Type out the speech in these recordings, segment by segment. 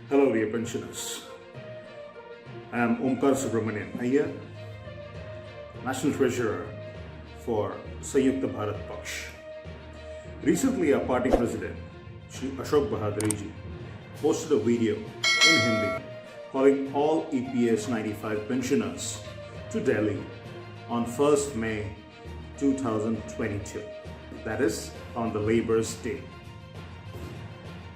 Hello dear pensioners. I am Omkar Subramanian Iyer, National Treasurer for Samyukta Bharat Paksha. Recently our party president, Shri Ashok Bahadre ji, posted a video in Hindi calling all EPS 95 pensioners to Delhi on 1st May 2022. That is on the Labour's Day.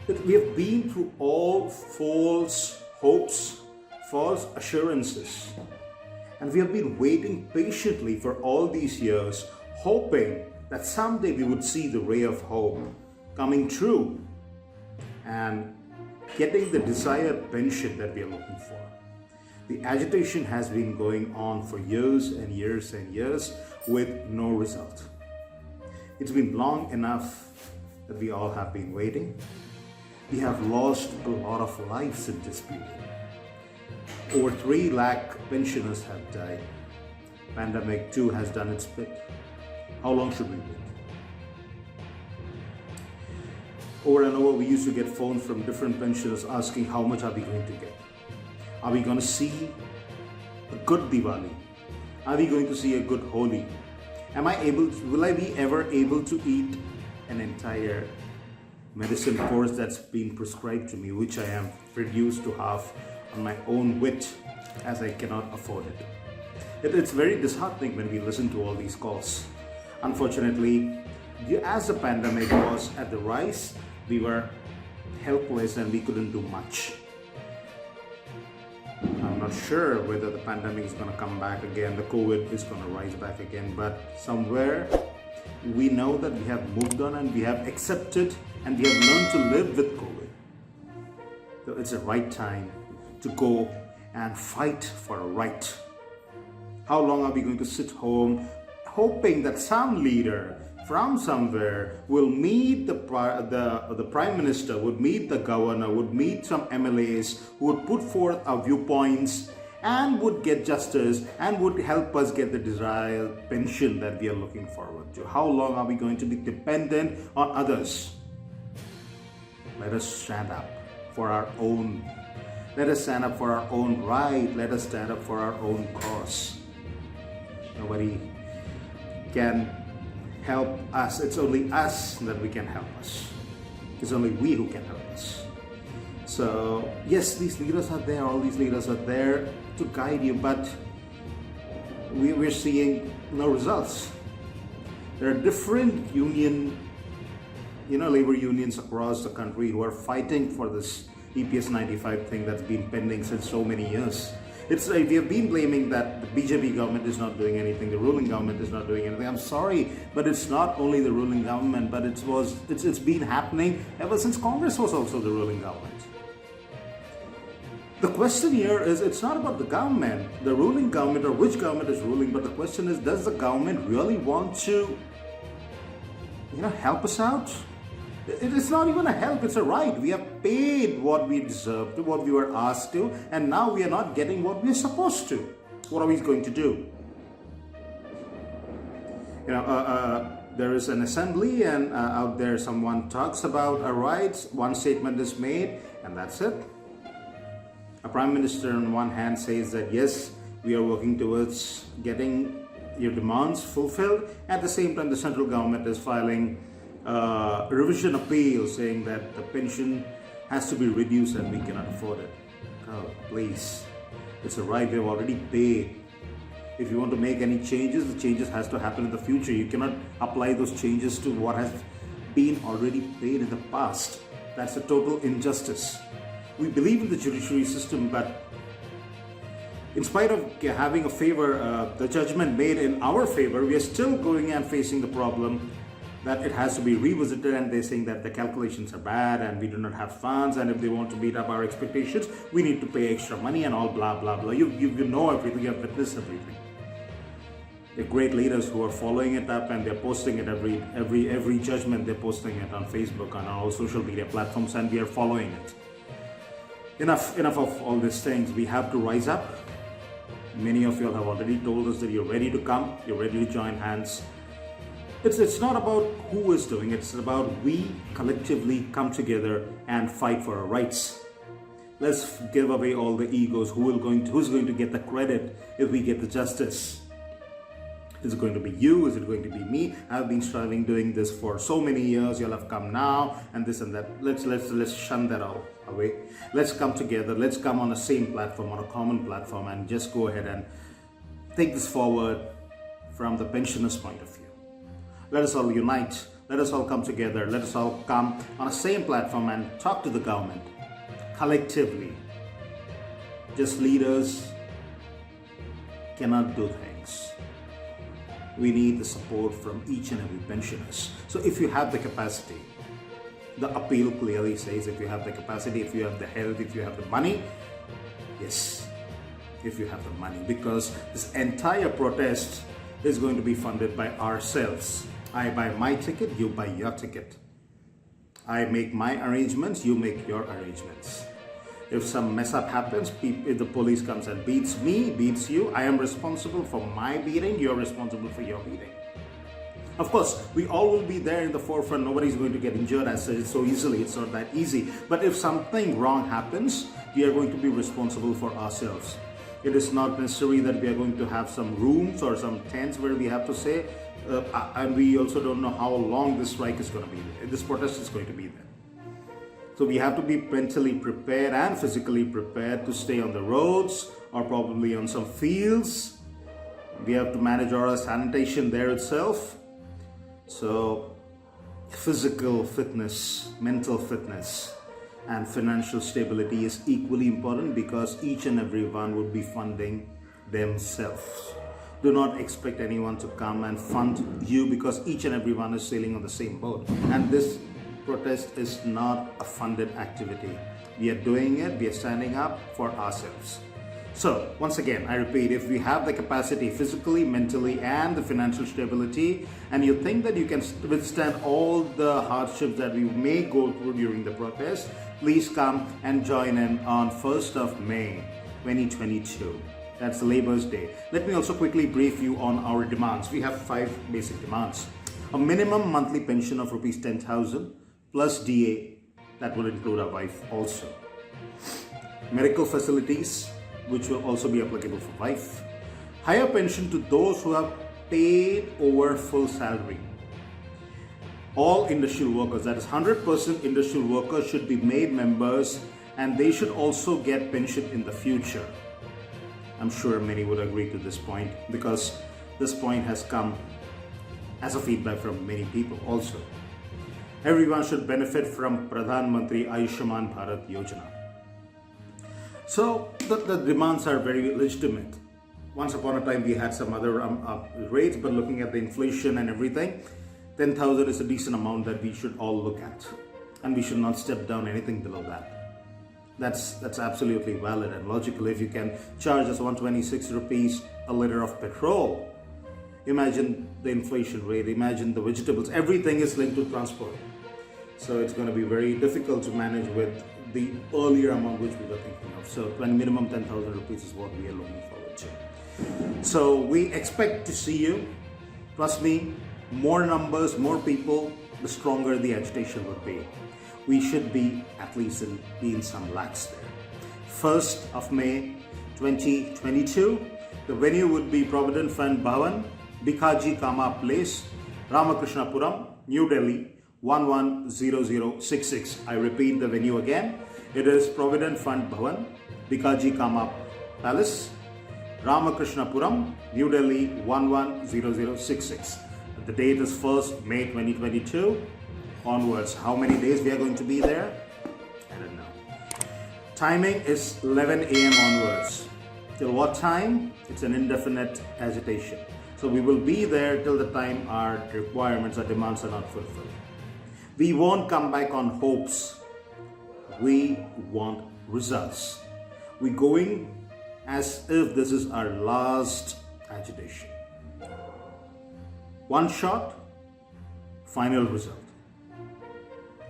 That we have been through all false hopes, false assurances, and we have been waiting patiently for all these years, hoping that someday we would see the ray of hope coming true and getting the desired pension that we are looking for. The agitation has been going on for years and years and years with no result. It's been long enough that we all have been waiting. We have lost a lot of lives in this period. Over 3 lakh pensioners have died. Pandemic too has done its bit. How long should we wait? Over and over we used to get phones from different pensioners asking how much are we going to get? Are we going to see a good Diwali? Are we going to see a good Holi? Will I be ever able to eat an entire medicine course that's been prescribed to me, which I am reduced to half on my own wit as I cannot afford it. It's very disheartening when we listen to all these calls. Unfortunately, as the pandemic was at the rise, we were helpless and we couldn't do much. I'm not sure whether the pandemic is going to come back again, the COVID is going to rise back again, but somewhere we know that we have moved on and we have accepted and we have learned to live with COVID. So it's the right time to go and fight for a right. How long are we going to sit home hoping that some leader from somewhere will meet the Prime Minister, would meet the Governor, would meet some MLAs who would put forth our viewpoints and would get justice and would help us get the desired pension that we are looking forward to? How long are we going to be dependent on others? Let us stand up for our own. Let us stand up for our own right. Let us stand up for our own cause. Nobody can help us. It's only us that we can help us. It's only we who can help us. So yes, these leaders are there. All these leaders are there to guide you, but we're seeing no results. There are different labor unions across the country who are fighting for this EPS 95 thing that's been pending since so many years. We have been blaming that the BJP government is not doing anything, the ruling government is not doing anything. I'm sorry, but it's not only the ruling government, but it's been happening ever since Congress was also the ruling government. The question here is, it's not about the government, the ruling government or which government is ruling, but the question is, does the government really want to, help us out? It's not even a help, it's a right. We have paid what we deserve to, what we were asked to, and now we are not getting what we're supposed to. What are we going to do? There is an assembly and out there someone talks about our rights, one statement is made, and that's it. A Prime Minister on one hand says that yes, we are working towards getting your demands fulfilled. At the same time, the central government is filing revision appeal saying that the pension has to be reduced and we cannot afford it. Oh, please. It's a right we have already paid. If you want to make any changes, the changes has to happen in the future. You cannot apply those changes to what has been already paid in the past. That's a total injustice. We believe in the judiciary system, but in spite of having the judgment made in our favor, we are still going and facing the problem that it has to be revisited, and they're saying that the calculations are bad and we do not have funds, and if they want to meet up our expectations, we need to pay extra money and all blah blah blah. You know everything, you have witnessed everything. They're great leaders who are following it up and they're posting it every judgment, they're posting it on Facebook, on all social media platforms, and we are following it. Enough of all these things. We have to rise up. Many of you have already told us that you're ready to come, you're ready to join hands. It's not about who is doing it, it's about we collectively come together and fight for our rights. Let's give away all the egos. Who's going to get the credit if we get the justice? Is it going to be you? Is it going to be me? I've been striving doing this for so many years. You'll have come now and this and that. Let's shun that all away. Let's come together. Let's come on the same platform, on a common platform, and just go ahead and take this forward from the pensioners' point of view. Let us all unite. Let us all come together. Let us all come on the same platform and talk to the government collectively. Just leaders cannot do things. We need the support from each and every pensioners. So if you have the capacity, the appeal clearly says if you have the capacity, if you have the health, if you have the money, yes, if you have the money, because this entire protest is going to be funded by ourselves. I buy my ticket, you buy your ticket. I make my arrangements, you make your arrangements. If some mess up happens, if the police comes and beats me, beats you, I am responsible for my beating, you're responsible for your beating. Of course, we all will be there in the forefront. Nobody's going to get injured as such so easily. It's not that easy. But if something wrong happens, we are going to be responsible for ourselves. It is not necessary that we are going to have some rooms or some tents where we have to say, and we also don't know how long this strike is going to be there. This protest is going to be there. So we have to be mentally prepared and physically prepared to stay on the roads or probably on some fields. We have to manage our sanitation there itself. So physical fitness, mental fitness, and financial stability is equally important because each and every one would be funding themselves. Do not expect anyone to come and fund you because each and every one is sailing on the same boat. And this protest is not a funded activity. We are doing it, we are standing up for ourselves. So once again, I repeat, if we have the capacity physically, mentally, and the financial stability, and you think that you can withstand all the hardships that we may go through during the protest, please come and join in on 1st of May 2022. That's Labour's Day. Let me also quickly brief you on our demands. We have 5 basic demands. A minimum monthly pension of rupees 10,000 plus DA, that will include our wife also. Medical facilities, which will also be applicable for wife. Higher pension to those who have paid over full salary. All industrial workers, that is 100% industrial workers, should be made members and they should also get pension in the future. I'm sure many would agree to this point because this point has come as a feedback from many people also. Everyone should benefit from Pradhan Mantri Ayushman Bharat Yojana. So the demands are very legitimate. Once upon a time we had some other rates, but looking at the inflation and everything, 10,000 is a decent amount that we should all look at, and we should not step down anything below that. That's absolutely valid and logical. If you can charge us 126 rupees a liter of petrol, imagine the inflation rate, imagine the vegetables, everything is linked to transport. So it's going to be very difficult to manage with the earlier amount which we were thinking of. So minimum 10,000 rupees is what we are looking forward to. So we expect to see you. Trust me, more numbers, more people, the stronger the agitation would be. We should be at least in some lakhs there. 1st of May 2022, the venue would be Provident Fund Bhavan, Bikaji Kama Place, Ramakrishnapura, New Delhi, 110066. I repeat the venue again. It is Provident Fund Bhavan, Bikaji Kama Palace, Ramakrishnapura, New Delhi, 110066. The date is 1st May 2022 onwards. How many days we are going to be there? I don't know. Timing is 11 a.m. onwards. Till what time? It's an indefinite agitation. So we will be there till the time our requirements, our demands are not fulfilled. We won't come back on hopes. We want results. We're going as if this is our last agitation. One shot, final result.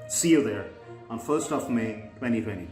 See you there on 1st of May 2022.